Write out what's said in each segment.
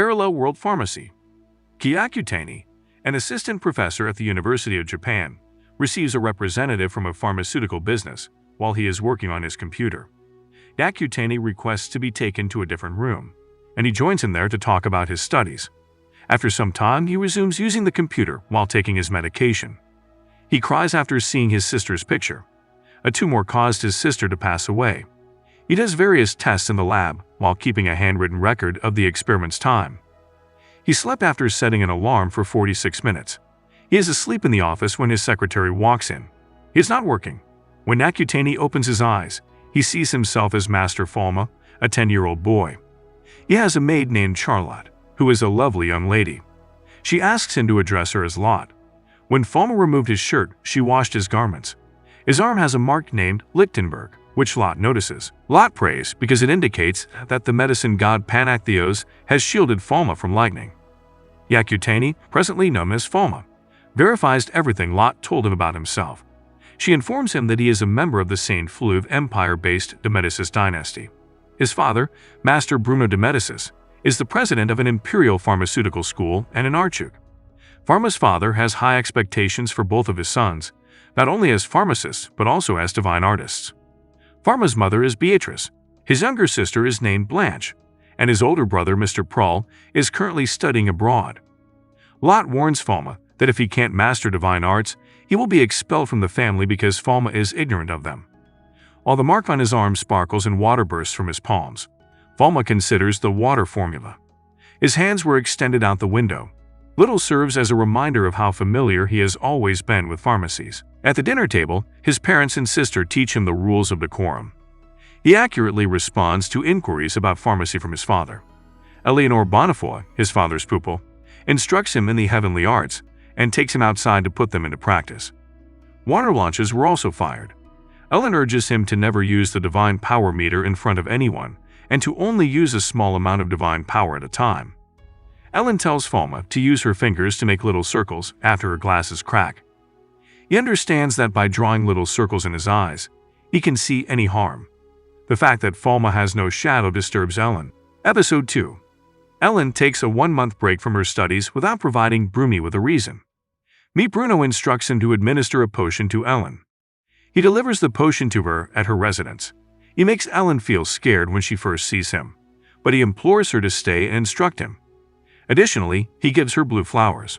Parallel World Pharmacy. Kyakutani, an assistant professor at the University of Japan, receives a representative from a pharmaceutical business while he is working on his computer. Kyakutani requests to be taken to a different room, and he joins him there to talk about his studies. After some time, he resumes using the computer while taking his medication. He cries after seeing his sister's picture. A tumor caused his sister to pass away. He does various tests in the lab while keeping a handwritten record of the experiment's time. He slept after setting an alarm for 46 minutes. He is asleep in the office when his secretary walks in. He is not working. When Kyakutani opens his eyes, he sees himself as Master Falma, a 10-year-old boy. He has a maid named Charlotte, who is a lovely young lady. She asks him to address her as Lot. When Falma removed his shirt, she washed his garments. His arm has a mark named Lichtenberg, which Lot notices. Lot prays because it indicates that the medicine god Panactheos has shielded Falma from lightning. Kyakutani, presently known as Falma, verifies everything Lot told him about himself. She informs him that he is a member of the Saint Fleuve Empire-based de Medicis dynasty. His father, Master Bruno de Medicis, is the president of an imperial pharmaceutical school and an archduke. Falma's father has high expectations for both of his sons, not only as pharmacists but also as divine artists. Falma's mother is Beatrice, his younger sister is named Blanche, and his older brother, Mr. Prahl, is currently studying abroad. Lot warns Falma that if he can't master divine arts, he will be expelled from the family because Falma is ignorant of them. While the mark on his arm sparkles and water bursts from his palms, Falma considers the water formula. His hands were extended out the window. Little serves as a reminder of how familiar he has always been with pharmacies. At the dinner table, his parents and sister teach him the rules of decorum. He accurately responds to inquiries about pharmacy from his father. Eleanor Bonnefoy, his father's pupil, instructs him in the heavenly arts and takes him outside to put them into practice. Water launches were also fired. Ellen urges him to never use the divine power meter in front of anyone and to only use a small amount of divine power at a time. Ellen tells Falma to use her fingers to make little circles after her glasses crack. He understands that by drawing little circles in his eyes, he can see any harm. The fact that Falma has no shadow disturbs Ellen. Episode 2. Ellen takes a 1-month break from her studies without providing Bruni with a reason. Meet Bruno instructs him to administer a potion to Ellen. He delivers the potion to her at her residence. He makes Ellen feel scared when she first sees him, but he implores her to stay and instruct him. Additionally, he gives her blue flowers.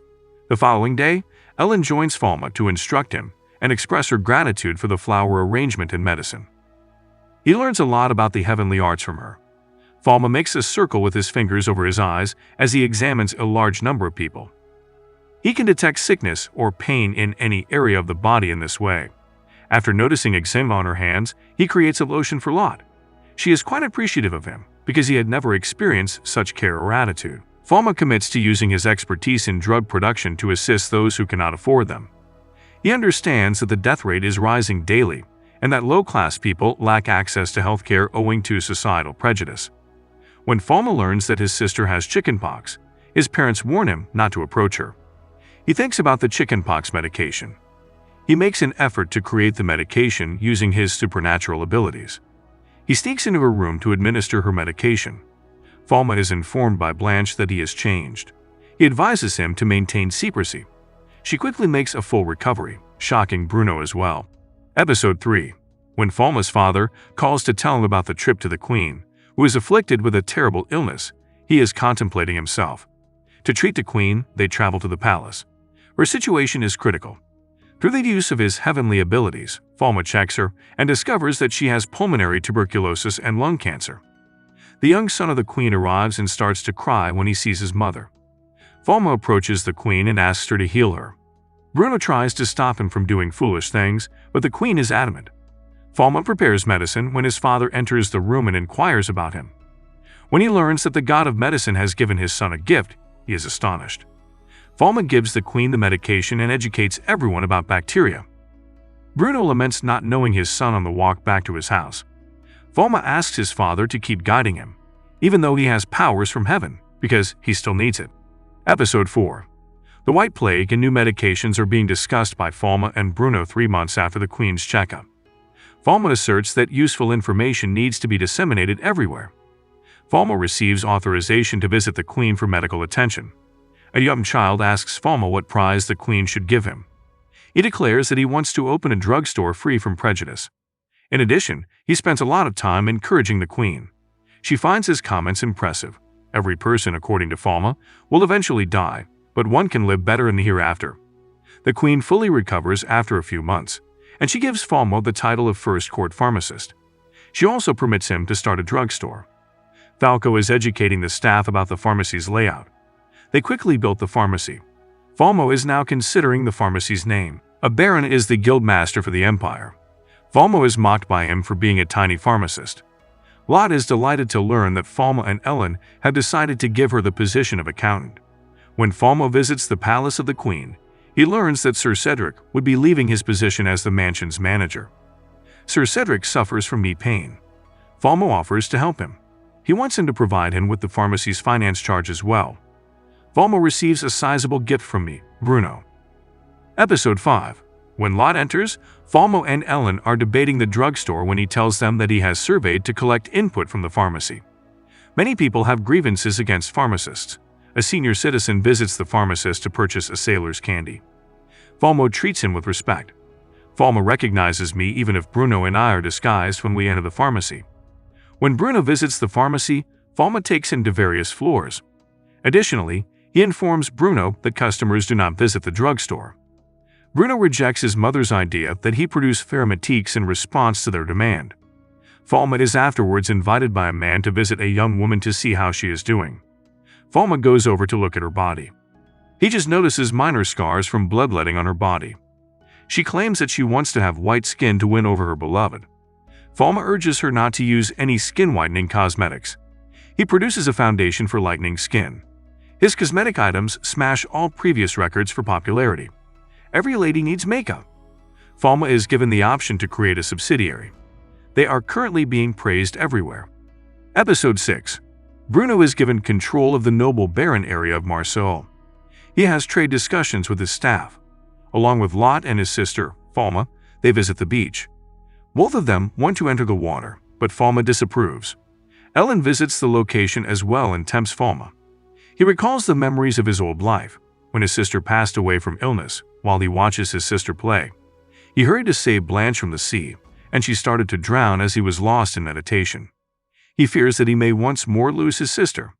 The following day, Ellen joins Falma to instruct him and express her gratitude for the flower arrangement in medicine. He learns a lot about the heavenly arts from her. Falma makes a circle with his fingers over his eyes as he examines a large number of people. He can detect sickness or pain in any area of the body in this way. After noticing eczema on her hands, he creates a lotion for Lot. She is quite appreciative of him because he had never experienced such care or attitude. Falma commits to using his expertise in drug production to assist those who cannot afford them. He understands that the death rate is rising daily and that low-class people lack access to healthcare owing to societal prejudice. When Falma learns that his sister has chickenpox, his parents warn him not to approach her. He thinks about the chickenpox medication. He makes an effort to create the medication using his supernatural abilities. He sneaks into her room to administer her medication. Falma is informed by Blanche that he has changed. He advises him to maintain secrecy. She quickly makes a full recovery, shocking Bruno as well. Episode 3. When Falma's father calls to tell him about the trip to the Queen, who is afflicted with a terrible illness, he is contemplating himself. To treat the Queen, they travel to the palace. Her situation is critical. Through the use of his heavenly abilities, Falma checks her and discovers that she has pulmonary tuberculosis and lung cancer. The young son of the Queen arrives and starts to cry when he sees his mother. Falma approaches the Queen and asks her to heal her. Bruno tries to stop him from doing foolish things, but the Queen is adamant. Falma prepares medicine when his father enters the room and inquires about him. When he learns that the god of medicine has given his son a gift, he is astonished. Falma gives the Queen the medication and educates everyone about bacteria. Bruno laments not knowing his son on the walk back to his house. Falma asks his father to keep guiding him, even though he has powers from heaven, because he still needs it. Episode 4. The White Plague and new medications are being discussed by Falma and Bruno 3 months after the Queen's checkup. Falma asserts that useful information needs to be disseminated everywhere. Falma receives authorization to visit the Queen for medical attention. A young child asks Falma what prize the Queen should give him. He declares that he wants to open a drugstore free from prejudice. In addition, he spends a lot of time encouraging the Queen. She finds his comments impressive. Every person, according to Falma, will eventually die, but one can live better in the hereafter. The Queen fully recovers after a few months, and she gives Falma the title of First Court Pharmacist. She also permits him to start a drugstore. Falco is educating the staff about the pharmacy's layout. They quickly built the pharmacy. Falmo is now considering the pharmacy's name. A baron is the guildmaster for the empire. Falmo is mocked by him for being a tiny pharmacist. Lot is delighted to learn that Falma and Ellen have decided to give her the position of accountant. When Falmo visits the palace of the Queen, he learns that Sir Cedric would be leaving his position as the mansion's manager. Sir Cedric suffers from knee pain. Falmo offers to help him. He wants him to provide him with the pharmacy's finance charge as well. Falmo receives a sizable gift from me, Bruno. Episode 5. When Lot enters, Falmo and Ellen are debating the drugstore when he tells them that he has surveyed to collect input from the pharmacy. Many people have grievances against pharmacists. A senior citizen visits the pharmacist to purchase a sailor's candy. Falmo treats him with respect. Falmo recognizes me even if Bruno and I are disguised when we enter the pharmacy. When Bruno visits the pharmacy, Falmo takes him to various floors. Additionally, he informs Bruno that customers do not visit the drugstore. Bruno rejects his mother's idea that he produce pharmaceutics in response to their demand. Falma is afterwards invited by a man to visit a young woman to see how she is doing. Falma goes over to look at her body. He just notices minor scars from bloodletting on her body. She claims that she wants to have white skin to win over her beloved. Falma urges her not to use any skin whitening cosmetics. He produces a foundation for lightening skin. His cosmetic items smash all previous records for popularity. Every lady needs makeup. Falma is given the option to create a subsidiary. They are currently being praised everywhere. Episode 6. Bruno is given control of the noble baron area of Marceau. He has trade discussions with his staff. Along with Lot and his sister, Falma, they visit the beach. Both of them want to enter the water, but Falma disapproves. Ellen visits the location as well and tempts Falma. He recalls the memories of his old life, when his sister passed away from illness while he watches his sister play. He hurried to save Blanche from the sea, and she started to drown as he was lost in meditation. He fears that he may once more lose his sister.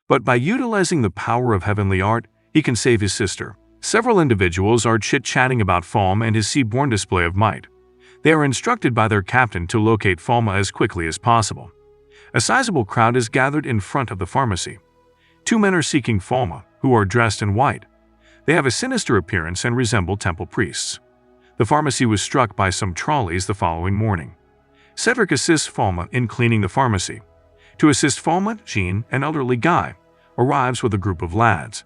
But by utilizing the power of heavenly art, he can save his sister. Several individuals are chit-chatting about Falma and his sea-born display of might. They are instructed by their captain to locate Falma as quickly as possible. A sizable crowd is gathered in front of the pharmacy. Two men are seeking Falma, who are dressed in white. They have a sinister appearance and resemble temple priests. The pharmacy was struck by some trolleys the following morning. Cedric assists Falma in cleaning the pharmacy. To assist Falma, Jean, an elderly guy, arrives with a group of lads.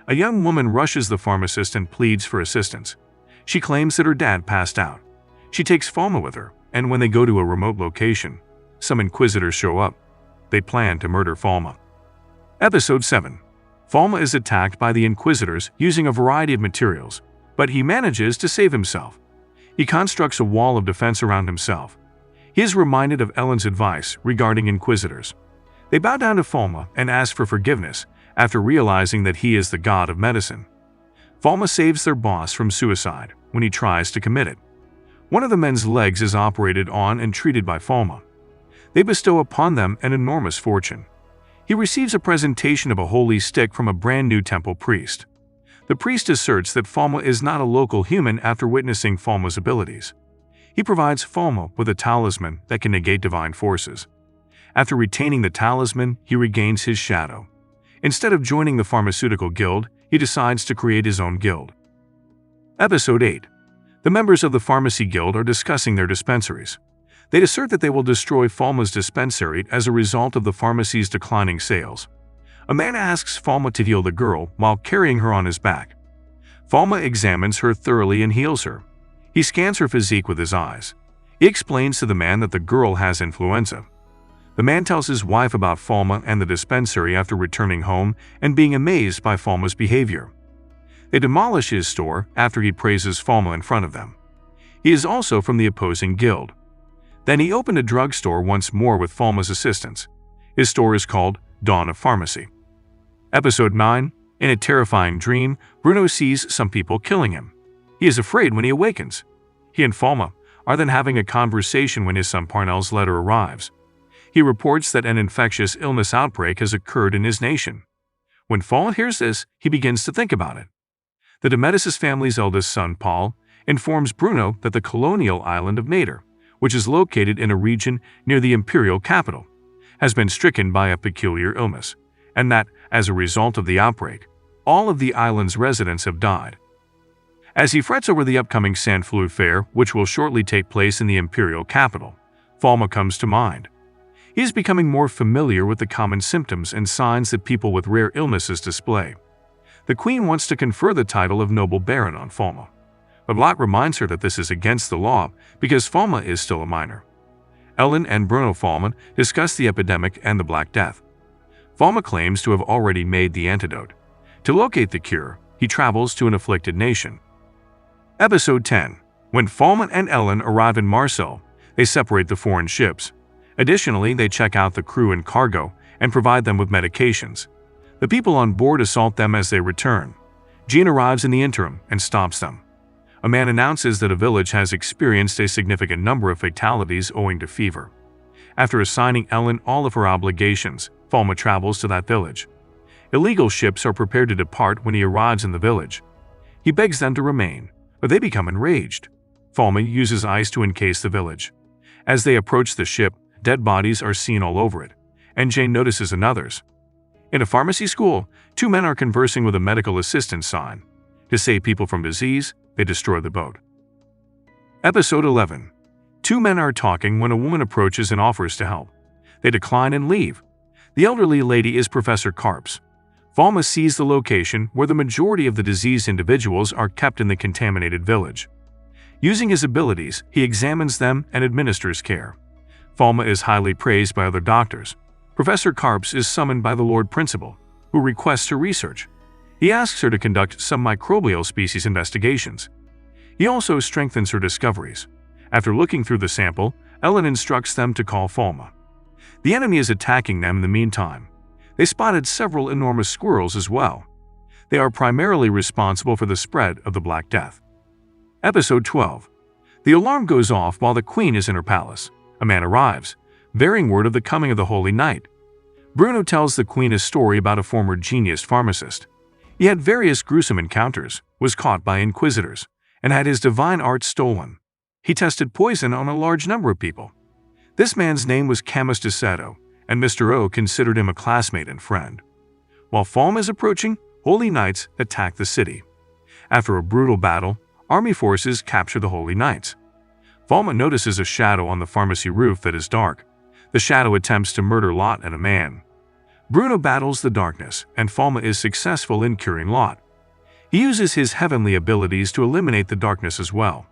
A young woman rushes the pharmacist and pleads for assistance. She claims that her dad passed out. She takes Falma with her, and when they go to a remote location, some inquisitors show up. They plan to murder Falma. Episode 7. Falma is attacked by the inquisitors using a variety of materials, but he manages to save himself. He constructs a wall of defense around himself. He is reminded of Ellen's advice regarding inquisitors. They bow down to Falma and ask for forgiveness after realizing that he is the god of medicine. Falma saves their boss from suicide when he tries to commit it. One of the men's legs is operated on and treated by Falma. They bestow upon them an enormous fortune. He receives a presentation of a holy stick from a brand new temple priest. The priest asserts that Falma is not a local human after witnessing Falma's abilities. He provides Falma with a talisman that can negate divine forces. After retaining the talisman, he regains his shadow. Instead of joining the pharmaceutical guild, he decides to create his own guild. Episode 8. The members of the pharmacy guild are discussing their dispensaries. They assert that they will destroy Falma's dispensary as a result of the pharmacy's declining sales. A man asks Falma to heal the girl while carrying her on his back. Falma examines her thoroughly and heals her. He scans her physique with his eyes. He explains to the man that the girl has influenza. The man tells his wife about Falma and the dispensary after returning home and being amazed by Falma's behavior. They demolish his store after he praises Falma in front of them. He is also from the opposing guild. Then he opened a drugstore once more with Falma's assistance. His store is called Dawn of Pharmacy. Episode 9. In a terrifying dream, Bruno sees some people killing him. He is afraid when he awakens. He and Falma are then having a conversation when his son Parnell's letter arrives. He reports that an infectious illness outbreak has occurred in his nation. When Falma hears this, he begins to think about it. The de Medicis family's eldest son, Paul, informs Bruno that the colonial island of Nader, which is located in a region near the imperial capital, has been stricken by a peculiar illness, and that, as a result of the outbreak, all of the island's residents have died. As he frets over the upcoming San Flu fair, which will shortly take place in the imperial capital, Falma comes to mind. He is becoming more familiar with the common symptoms and signs that people with rare illnesses display. The queen wants to confer the title of noble baron on Falma, but Lot reminds her that this is against the law because Falma is still a minor. Ellen and Bruno Falman discuss the epidemic and the Black Death. Falma claims to have already made the antidote. To locate the cure, he travels to an afflicted nation. Episode 10. When Falman and Ellen arrive in Marseille, they separate the foreign ships. Additionally, they check out the crew and cargo and provide them with medications. The people on board assault them as they return. Jean arrives in the interim and stops them. A man announces that a village has experienced a significant number of fatalities owing to fever. After assigning Ellen all of her obligations, Falma travels to that village. Illegal ships are prepared to depart when he arrives in the village. He begs them to remain, but they become enraged. Falma uses ice to encase the village. As they approach the ship, dead bodies are seen all over it, and Jane notices another's. In a pharmacy school, two men are conversing with a medical assistant sign. To save people from disease, they destroy the boat. Episode 11. Two men are talking when a woman approaches and offers to help. They decline and leave. The elderly lady is Professor Karps. Falma sees the location where the majority of the diseased individuals are kept in the contaminated village. Using his abilities, he examines them and administers care. Falma is highly praised by other doctors. Professor Karps is summoned by the Lord Principal, who requests her research. He asks her to conduct some microbial species investigations. He also strengthens her discoveries. After looking through the sample, Ellen instructs them to call Falma. The enemy is attacking them in the meantime. They spotted several enormous squirrels as well. They are primarily responsible for the spread of the Black Death. Episode 12. The alarm goes off while the queen is in her palace. A man arrives, bearing word of the coming of the Holy Knight. Bruno tells the queen a story about a former genius pharmacist. He had various gruesome encounters, was caught by inquisitors, and had his divine art stolen. He tested poison on a large number of people. This man's name was Camus de Seto, and Mr. O considered him a classmate and friend. While Falma is approaching, Holy Knights attack the city. After a brutal battle, army forces capture the Holy Knights. Falma notices a shadow on the pharmacy roof that is dark. The shadow attempts to murder Lot and a man. Bruno battles the darkness, and Falma is successful in curing Lot. He uses his heavenly abilities to eliminate the darkness as well.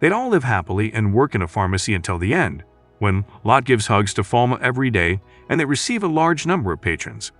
They'd all live happily and work in a pharmacy until the end, when Lot gives hugs to Falma every day and they receive a large number of patrons.